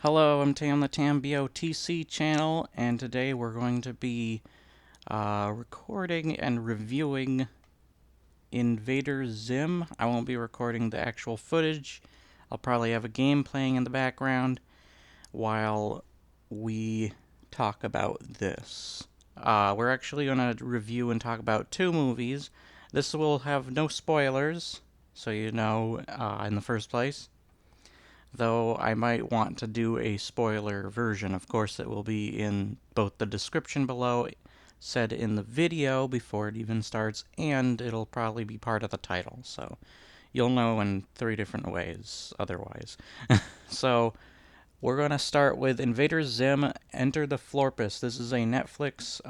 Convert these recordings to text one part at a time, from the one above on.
Hello, I'm Tam the Tam BOTC channel, and today we're going to be recording and reviewing Invader Zim. I won't be recording the actual footage. I'll probably have a game playing in the background while we talk about this. We're actually going to review and talk about two movies. This will have no spoilers, so you know in the first place. Though I might want to do a spoiler version. Of course, it will be in both the description below, said in the video before it even starts, and it'll probably be part of the title. So you'll know in 3 different ways otherwise. So we're going to start with Invader Zim, Enter the Florpus. This is a Netflix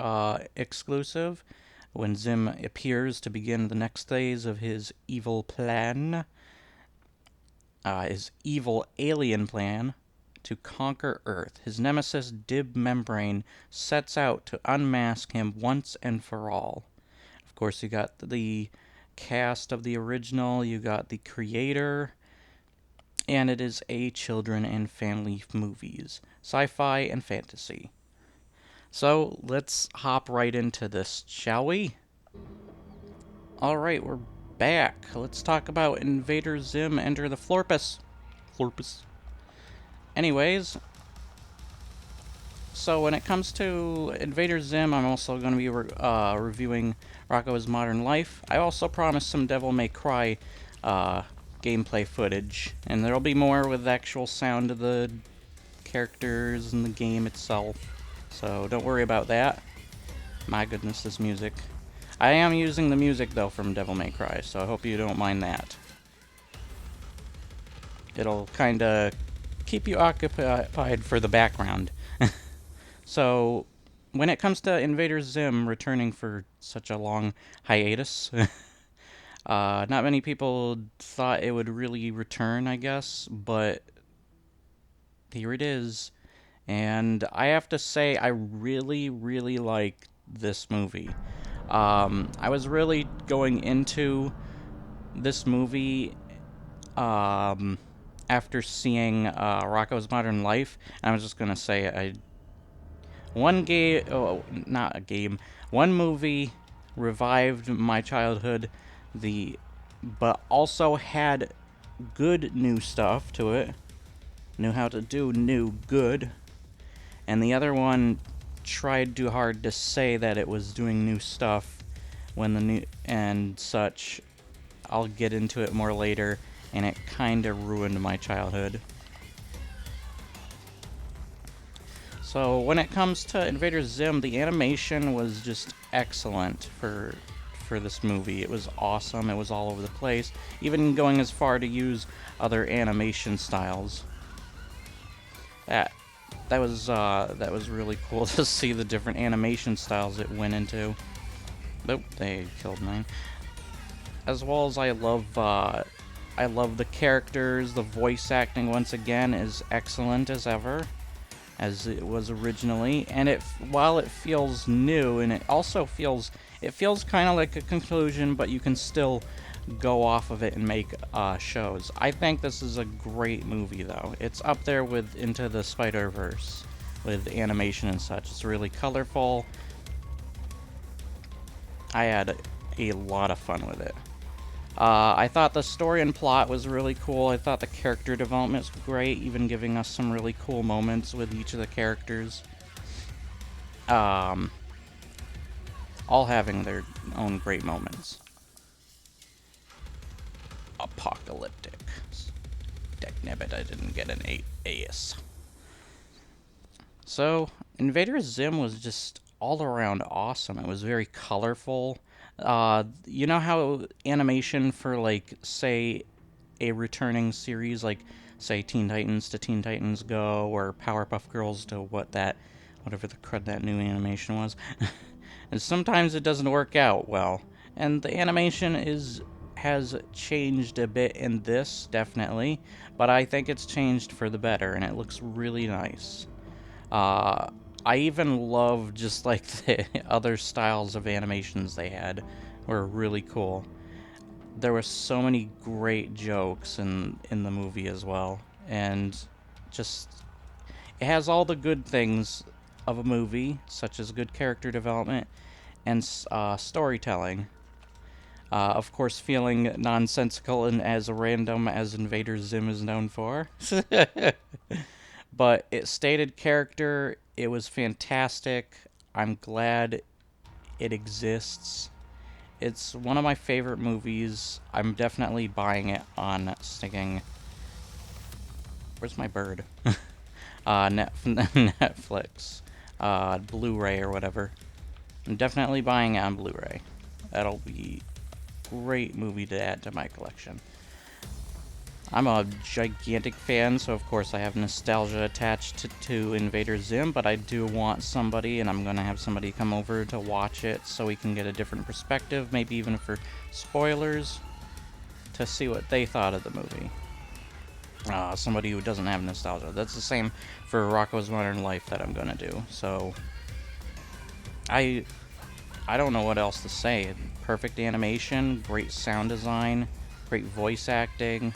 exclusive when Zim appears to begin the next phase of his evil plan. His evil alien plan to conquer Earth. His nemesis, Dib Membrane, sets out to unmask him once and for all. Of course, you got the cast of the original, you got the creator, and it is a children and family movies, sci-fi and fantasy. So let's hop right into this, shall we? Alright, we're back. Let's talk about Invader Zim Enter the Florpus. Florpus. Anyways, so when it comes to Invader Zim, I'm also going to be reviewing Rocko's Modern Life. I also promised some Devil May Cry gameplay footage, and there'll be more with actual sound of the characters and the game itself. So don't worry about that. My goodness, this music. I am using the music, though, from Devil May Cry, so I hope you don't mind that. It'll kind of keep you occupied for the background. So, when it comes to Invader Zim returning for such a long hiatus, not many people thought it would really return, I guess, but here it is. And I have to say, I really, really like this movie. I was really going into this movie after seeing Rocko's Modern Life. And I was just going to say, one movie revived my childhood, but also had good new stuff to it, knew how to do new good, and the other one tried too hard to say that it was doing new stuff when the new and such. I'll get into it more later, and it kinda ruined my childhood. So when it comes to Invader Zim, the animation was just excellent for this movie. It was awesome. It was all over the place, even going as far to use other animation styles. That was really cool to see the different animation styles it went into. Nope, they killed mine. As well as I love the characters. The voice acting once again is excellent as ever, as it was originally. And while it feels new, and it feels kind of like a conclusion, but you can still go off of it and make shows. I think this is a great movie, though. It's up there with Into the Spider-Verse with animation and such. It's really colorful. I had a lot of fun with it. I thought the story and plot was really cool. I thought the character development was great, even giving us some really cool moments with each of the characters. All having their own great moments. Apocalyptic. Dagnabbit, I didn't get an AS. So, Invader Zim was just all around awesome. It was very colorful. You know how animation for, like, say, a returning series, like, say, Teen Titans to Teen Titans Go, or Powerpuff Girls to whatever the crud that new animation was. And sometimes it doesn't work out well. And the animation has changed a bit in this, definitely, but I think it's changed for the better, and it looks really nice. I even love just like the other styles of animations they had were really cool. There were so many great jokes in the movie as well, and just It has all the good things of a movie, such as good character development and storytelling. Of course, feeling nonsensical and as random as Invader Zim is known for. But it stated character, it was fantastic. I'm glad it exists. It's one of my favorite movies. I'm definitely buying it on sticking. Where's my bird? Netflix, Blu-ray or whatever. I'm definitely buying it on Blu-ray. That'll be a great movie to add to my collection. I'm a gigantic fan, so of course I have nostalgia attached to Invader Zim, but I do want somebody, and I'm going to have somebody come over to watch it so we can get a different perspective, maybe even for spoilers, to see what they thought of the movie. Somebody who doesn't have nostalgia. That's the same for Rocko's Modern Life that I'm going to do, so I don't know what else to say. Perfect animation, great sound design, great voice acting,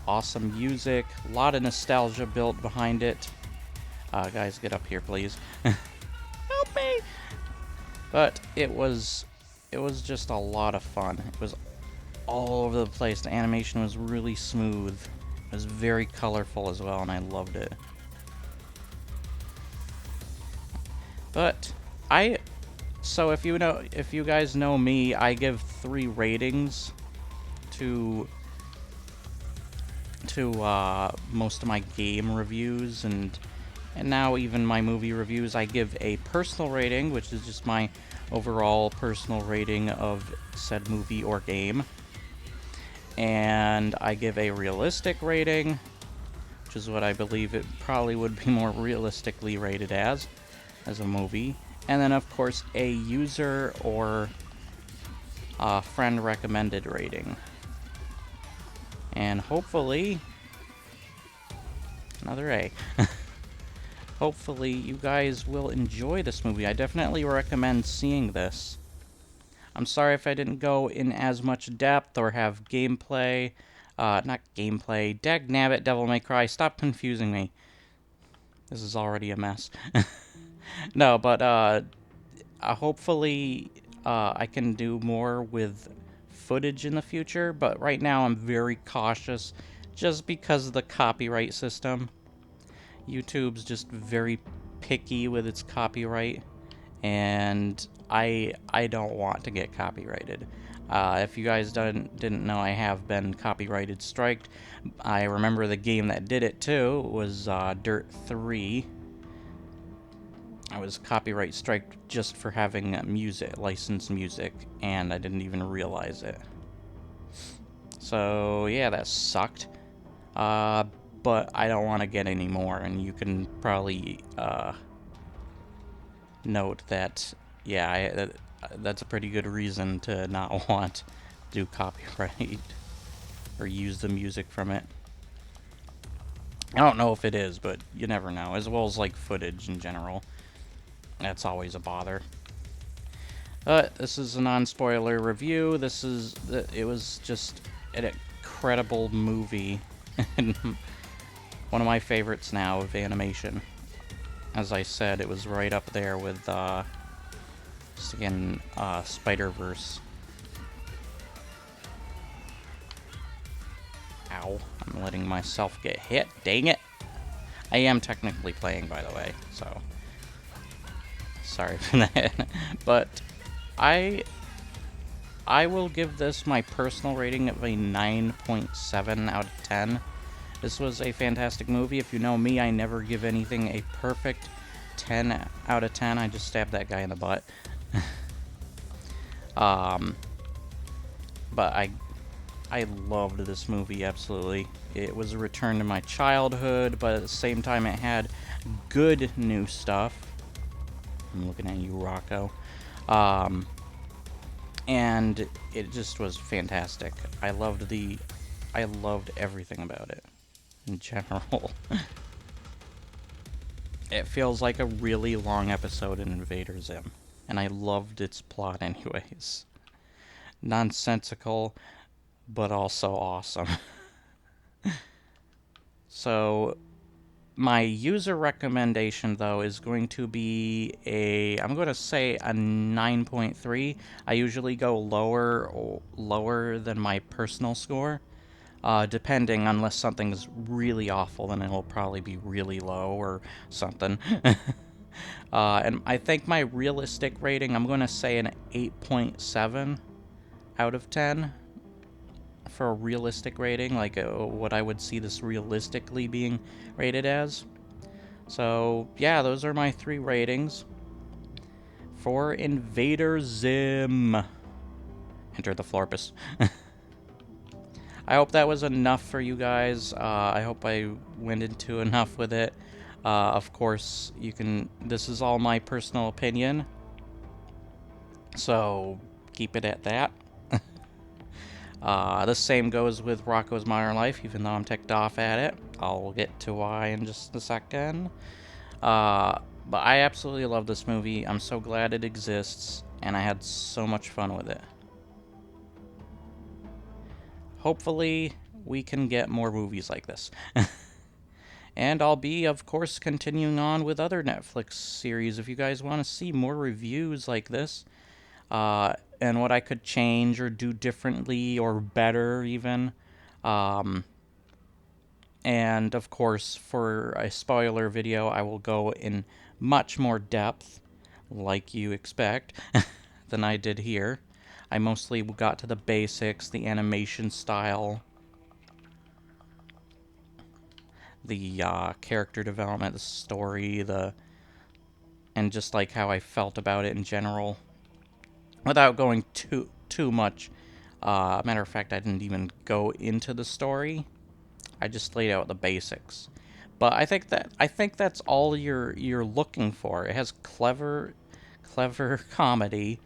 awesome music, a lot of nostalgia built behind it. Guys, get up here, please. Help me! But it was just a lot of fun. It was all over the place. The animation was really smooth. It was very colorful as well, and I loved it. But so if you guys know me, I give 3 ratings to most of my game reviews and now even my movie reviews. I give a personal rating, which is just my overall personal rating of said movie or game. And I give a realistic rating, which is what I believe it probably would be more realistically rated as a movie. And then, of course, a user or friend recommended rating. And hopefully, another A. Hopefully you guys will enjoy this movie. I definitely recommend seeing this. I'm sorry if I didn't go in as much depth or have gameplay. Not gameplay. Dagnabbit, Devil May Cry. Stop confusing me. This is already a mess. No, but hopefully I can do more with footage in the future, but right now I'm very cautious just because of the copyright system. YouTube's just very picky with its copyright, and I don't want to get copyrighted. If you guys didn't know, I have been copyrighted striked. I remember the game that did it too was Dirt 3. I was copyright striked just for having licensed music, and I didn't even realize it. So yeah, that sucked. But I don't want to get any more, and you can probably note that, yeah, that's a pretty good reason to not want to do copyright or use the music from it. I don't know if it is, but you never know, as well as like footage in general. That's always a bother. But this is a non-spoiler review. It was just an incredible movie. One of my favorites now of animation. As I said, it was right up there with, Spider-Verse. Ow. I'm letting myself get hit. Dang it. I am technically playing, by the way, so sorry for that. But I will give this my personal rating of a 9.7 out of 10. This was a fantastic movie. If you know me, I never give anything a perfect 10 out of 10. I just stabbed that guy in the butt. But I loved this movie, absolutely. It was a return to my childhood, but at the same time it had good new stuff. I'm looking at you, Rocko. And it just was fantastic. I loved everything about it in general. It feels like a really long episode in Invader Zim, and I loved its plot anyways. Nonsensical, but also awesome. So, My user recommendation, though, is going to be I'm going to say a 9.3. I usually go lower than my personal score. Depending, unless something's really awful, then it'll probably be really low or something. And I think my realistic rating, I'm going to say an 8.7 out of 10 for a realistic rating, like what I would see this realistically being rated as. So, yeah, those are my 3 ratings for Invader Zim. Enter the Florpus. I hope that was enough for you guys. I hope I went into enough with it. Of course, this is all my personal opinion, so keep it at that. The same goes with Rocko's Modern Life, even though I'm ticked off at it. I'll get to why in just a second. But I absolutely love this movie. I'm so glad it exists, and I had so much fun with it. Hopefully, we can get more movies like this. And I'll be, of course, continuing on with other Netflix series. If you guys want to see more reviews like this, and what I could change or do differently or better, even. And, of course, for a spoiler video, I will go in much more depth, like you expect, than I did here. I mostly got to the basics, the animation style, the character development, the story, and just like how I felt about it in general, without going too much. Matter of fact, I didn't even go into the story. I just laid out the basics. But I think that's all you're looking for. It has clever comedy.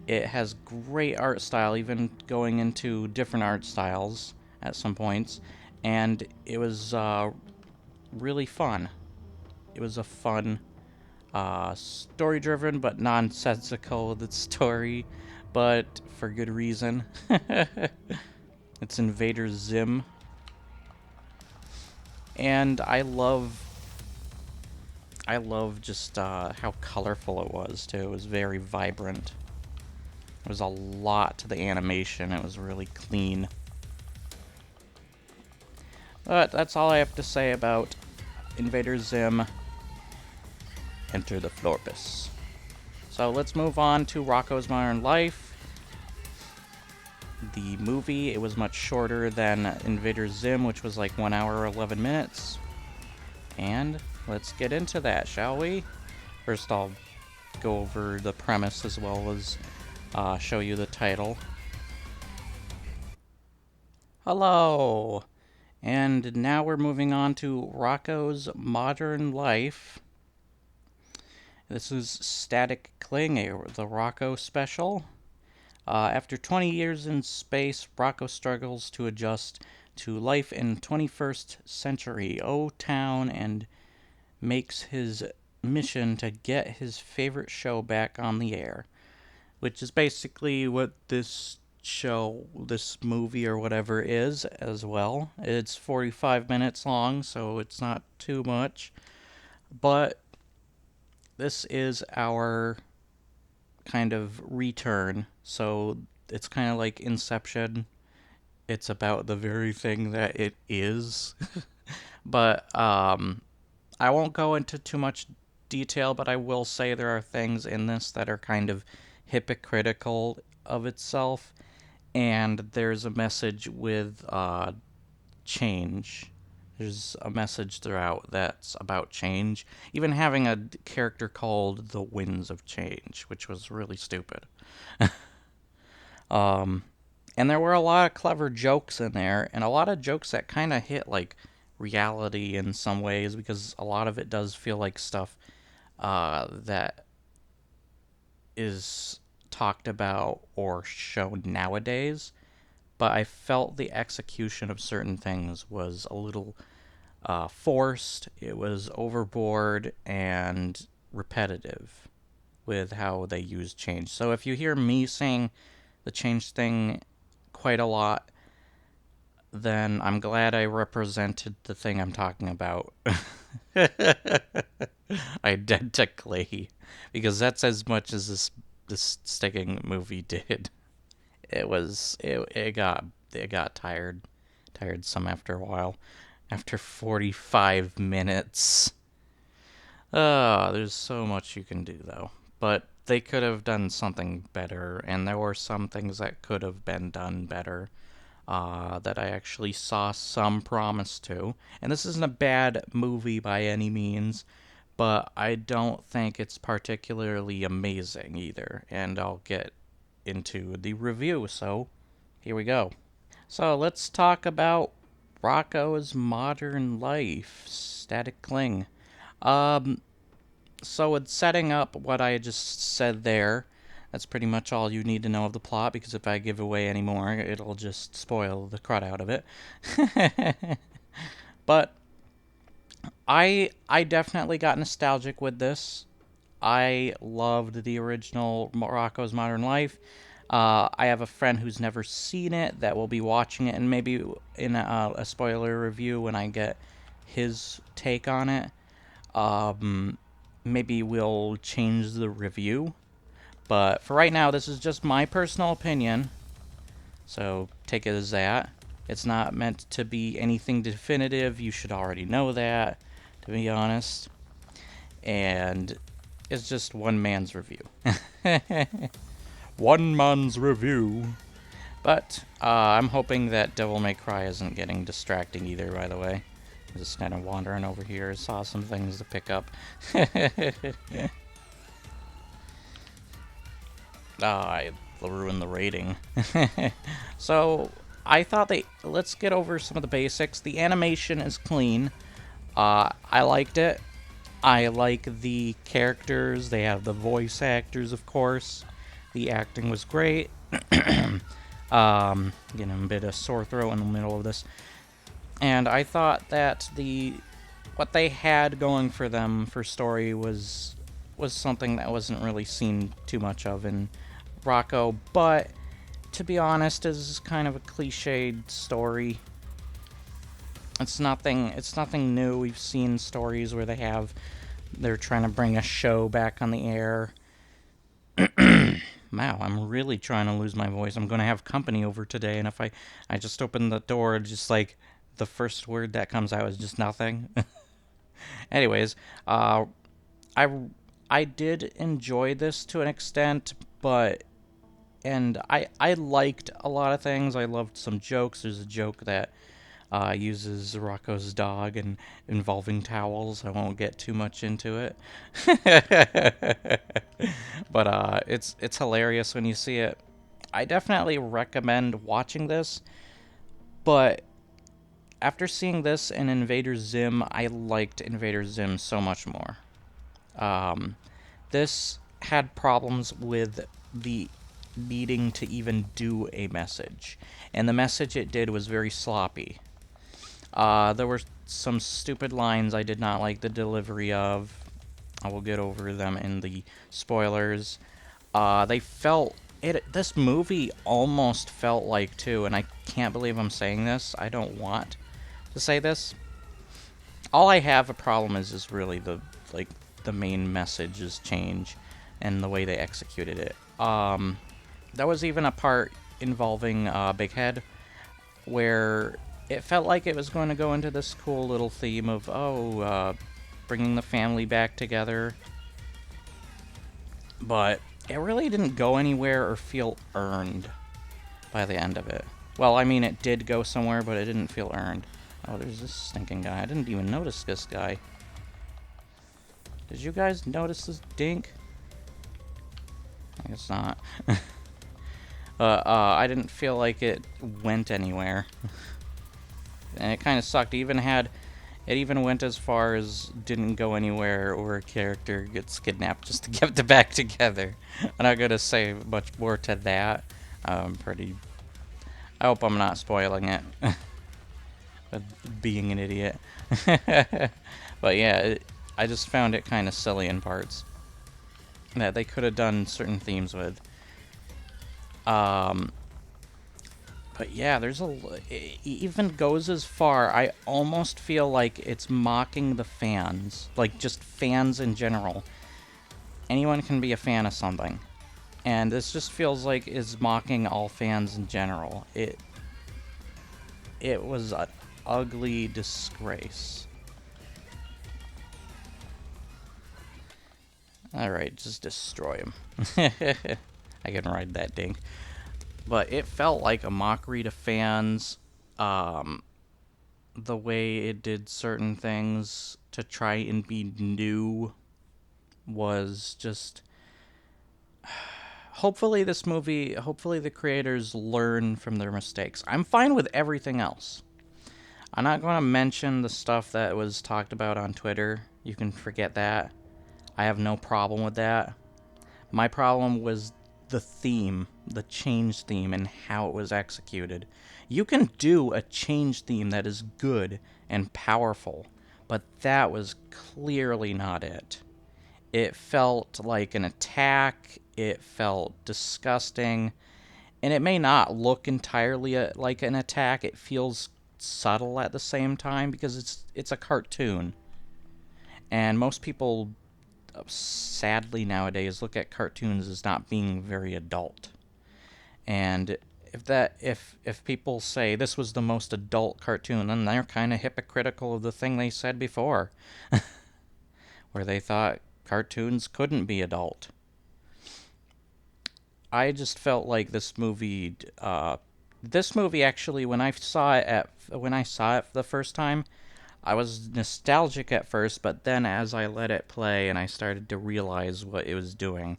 It has great art style, even going into different art styles at some points, and it was really fun. It was a fun, story-driven but nonsensical story, but for good reason. It's Invader Zim, and I love just how colorful it was too. It was very vibrant. There was a lot to the animation. It was really clean. But that's all I have to say about Invader Zim. Enter the Florpus. So let's move on to Rocko's Modern Life. The movie, it was much shorter than Invader Zim, which was like 1 hour 11 minutes. And let's get into that, shall we? First, I'll go over the premise as well as show you the title. Hello! And now we're moving on to Rocko's Modern Life. This is Static Cling, the Rocko special. After 20 years in space, Rocko struggles to adjust to life in 21st century O-Town and makes his mission to get his favorite show back on the air, which is basically what this movie or whatever is as well. It's 45 minutes long, so it's not too much, but this is our kind of return, so it's kind of like Inception. It's about the very thing that it is. But I won't go into too much detail, but I will say there are things in this that are kind of hypocritical of itself, and there's a message with change. There's a message throughout that's about change. Even having a character called the Winds of Change, which was really stupid. And there were a lot of clever jokes in there, and a lot of jokes that kind of hit like reality in some ways, because a lot of it does feel like stuff that is talked about or shown nowadays. But I felt the execution of certain things was a little forced. It was overboard and repetitive with how they use change. So if you hear me saying the change thing quite a lot, then I'm glad I represented the thing I'm talking about. Identically. Because that's as much as this sticking movie did. It got tiresome after a while. After 45 minutes. There's so much you can do though. But they could have done something better, and there were some things that could have been done better. That I actually saw some promise to. And this isn't a bad movie by any means, but I don't think it's particularly amazing either. And I'll get into the review, so here we go. So let's talk about Rocko's modern life, Static Cling. Um, so it's setting up what I just said there. That's pretty much all you need to know of the plot, because if I give away any more, it'll just spoil the crud out of it. But I definitely got nostalgic with this. I loved the original Rocko's Modern Life. I have a friend who's never seen it that will be watching it, and maybe in a spoiler review when I get his take on it, maybe we'll change the review. But for right now, this is just my personal opinion, so take it as that. It's not meant to be anything definitive. You should already know that, to be honest. And it's just one man's review. One man's review. But I'm hoping that Devil May Cry isn't getting distracting either, by the way. I'm just kind of wandering over here. I saw some things to pick up. I ruined the rating. So, I thought let's get over some of the basics. The animation is clean. I liked it. I like the characters. They have the voice actors, of course. The acting was great. Getting a bit of sore throat in the middle of this. And I thought that what they had going for them for story was something that wasn't really seen too much of in Rocko, but to be honest, is kind of a cliched story. It's nothing new. We've seen stories where they're trying to bring a show back on the air. Wow, I'm really trying to lose my voice. I'm going to have company over today, and if I just open the door, just like the first word that comes out is just nothing. Anyways, I did enjoy this to an extent, and I liked a lot of things. I loved some jokes. There's a joke that uses Rocko's dog and involving towels. I won't get too much into it. But it's hilarious when you see it. I definitely recommend watching this, but after seeing this and Invader Zim, I liked Invader Zim so much more. This had problems with the needing to even do a message, and the message it did was very sloppy. There were some stupid lines I did not like the delivery of. I will get over them in the spoilers. This movie almost felt like, too, and I can't believe I'm saying this. I don't want to say this. All I have a problem is really the main message's change and the way they executed it. There was even a part involving Big Head where it felt like it was going to go into this cool little theme of, bringing the family back together. But it really didn't go anywhere or feel earned by the end of it. Well, I mean, it did go somewhere, but it didn't feel earned. Oh, there's this stinking guy. I didn't even notice this guy. Did you guys notice this dink? I guess not. I didn't feel like it went anywhere. And it kind of sucked. It even went as far as didn't go anywhere or a character gets kidnapped just to get them back together. I'm not going to say much more to that. I hope I'm not spoiling it. Being an idiot. But yeah, I just found it kind of silly in parts. That they could have done certain themes with. But yeah, it even goes as far. I almost feel like it's mocking the fans, like just fans in general. Anyone can be a fan of something, and this just feels like is mocking all fans in general. It was an ugly disgrace. Alright, just destroy him. I can ride that dink. But it felt like a mockery to fans. The way it did certain things to try and be new was just... Hopefully the creators learn from their mistakes. I'm fine with everything else. I'm not going to mention the stuff that was talked about on Twitter. You can forget that. I have no problem with that. My problem was the theme, the change theme, and how it was executed. You can do a change theme that is good and powerful, but that was clearly not it. It felt like an attack, it felt disgusting, and it may not look entirely like an attack. It feels subtle at the same time because it's a cartoon. And most people sadly nowadays look at cartoons as not being very adult. And if people say this was the most adult cartoon, then they're kind of hypocritical of the thing they said before, where they thought cartoons couldn't be adult. I just felt like this movie actually, when I saw it the first time, I was nostalgic at first, but then as I let it play and I started to realize what it was doing,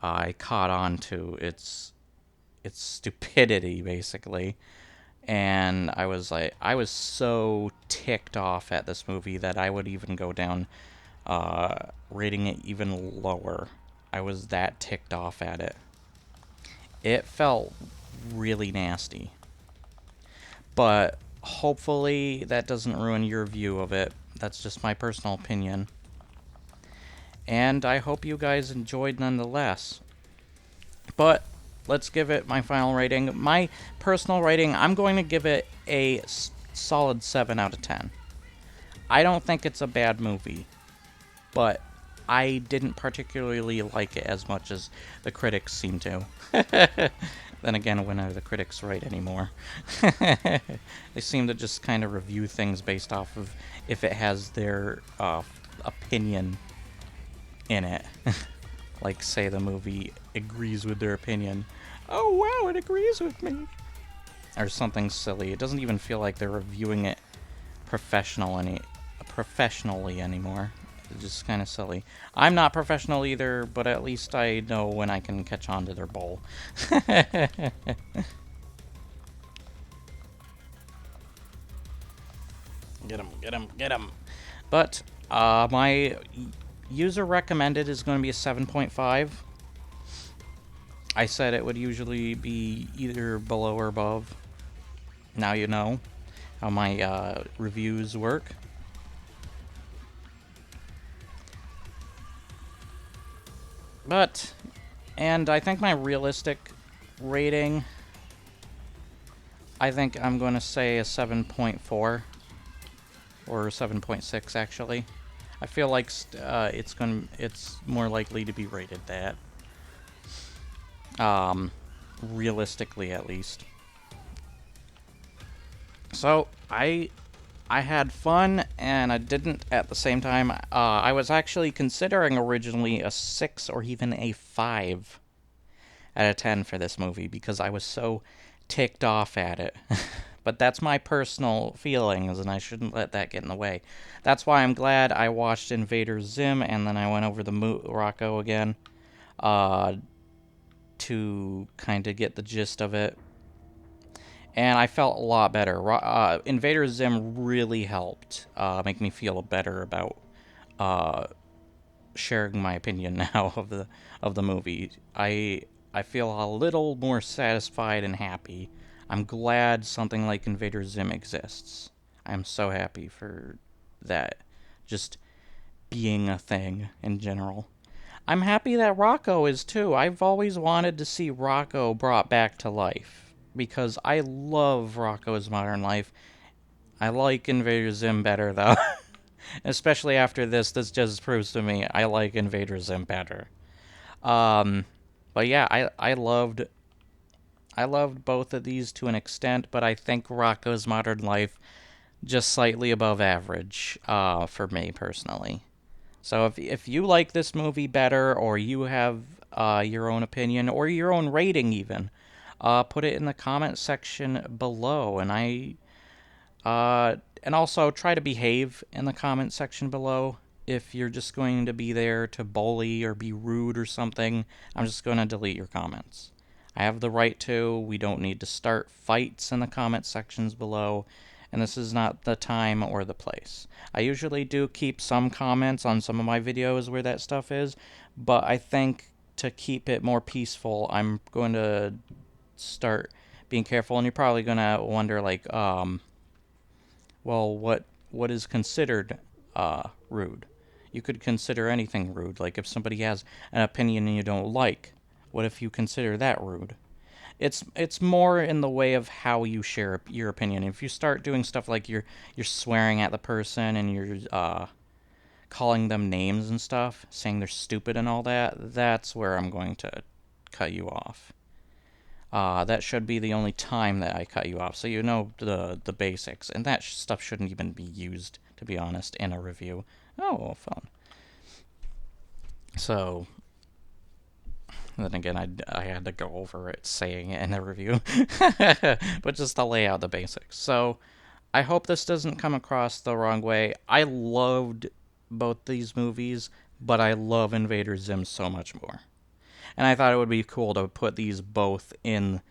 I caught on to its stupidity, basically. And I was so ticked off at this movie that I would even go down, rating it even lower. I was that ticked off at it. It felt really nasty. But hopefully that doesn't ruin your view of it. That's just my personal opinion. And I hope you guys enjoyed nonetheless. But let's give it my final rating. My personal rating, I'm going to give it a solid 7 out of 10. I don't think it's a bad movie, but I didn't particularly like it as much as the critics seem to. Then again, when are the critics right anymore? They seem to just kind of review things based off of if it has their opinion in it. Like, say the movie agrees with their opinion. Oh, wow, it agrees with me. Or something silly. It doesn't even feel like they're reviewing it professionally anymore. It's just kind of silly. I'm not professional either, but at least I know when I can catch on to their bull. Get him, get him, get him. But my user recommended is going to be a 7.5. I said it would usually be either below or above. Now you know how my reviews work. And I think my realistic rating, I think I'm going to say a 7.4 or 7.6 actually. I feel like it's more likely to be rated that. Realistically at least. So I had fun, and I didn't at the same time. I was actually considering originally a 6 or even a 5 out of 10 for this movie because I was so ticked off at it. But that's my personal feelings, and I shouldn't let that get in the way. That's why I'm glad I watched Invader Zim, and then I went over the Rocko again to kind of get the gist of it. And I felt a lot better. Invader Zim really helped make me feel better about sharing my opinion now of the movie. I feel a little more satisfied and happy. I'm glad something like Invader Zim exists. I'm so happy for that just being a thing in general. I'm happy that Rocko is too. I've always wanted to see Rocko brought back to life. because I love Rocko's Modern Life. I like Invader Zim better, though. Especially after this just proves to me I like Invader Zim better. Um, but yeah, I loved both of these to an extent, but I think Rocko's Modern Life just slightly above average for me personally. So if you like this movie better, or you have your own opinion or your own rating even, put it in the comment section below, and also try to behave in the comment section below. If you're just going to be there to bully or be rude or something, I'm just going to delete your comments. I have the right to. We don't need to start fights in the comment sections below, and this is not the time or the place. I usually do keep some comments on some of my videos where that stuff is, but I think to keep it more peaceful, I'm going to start being careful, and you're probably going to wonder, like, well, what is considered rude? You could consider anything rude. Like if somebody has an opinion and you don't like, what if you consider that rude? It's more in the way of how you share your opinion. If you start doing stuff like you're swearing at the person and you're calling them names and stuff, saying they're stupid and all that, that's where I'm going to cut you off. That should be the only time that I cut you off, so you know the basics, and that stuff shouldn't even be used, to be honest, in a review. Oh, phone. So, then again, I had to go over it saying it in the review, but just to lay out the basics. So, I hope this doesn't come across the wrong way. I loved both these movies, but I love Invader Zim so much more. And I thought it would be cool to put these both in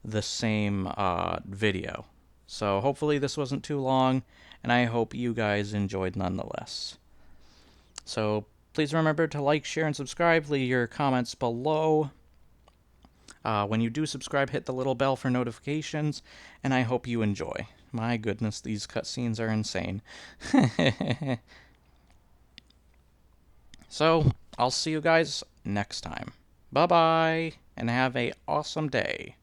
the same video. So hopefully this wasn't too long, and I hope you guys enjoyed nonetheless. So please remember to like, share, and subscribe. Leave your comments below. When you do subscribe, hit the little bell for notifications, and I hope you enjoy. My goodness, these cutscenes are insane. So, I'll see you guys next time. Bye-bye, and have a awesome day.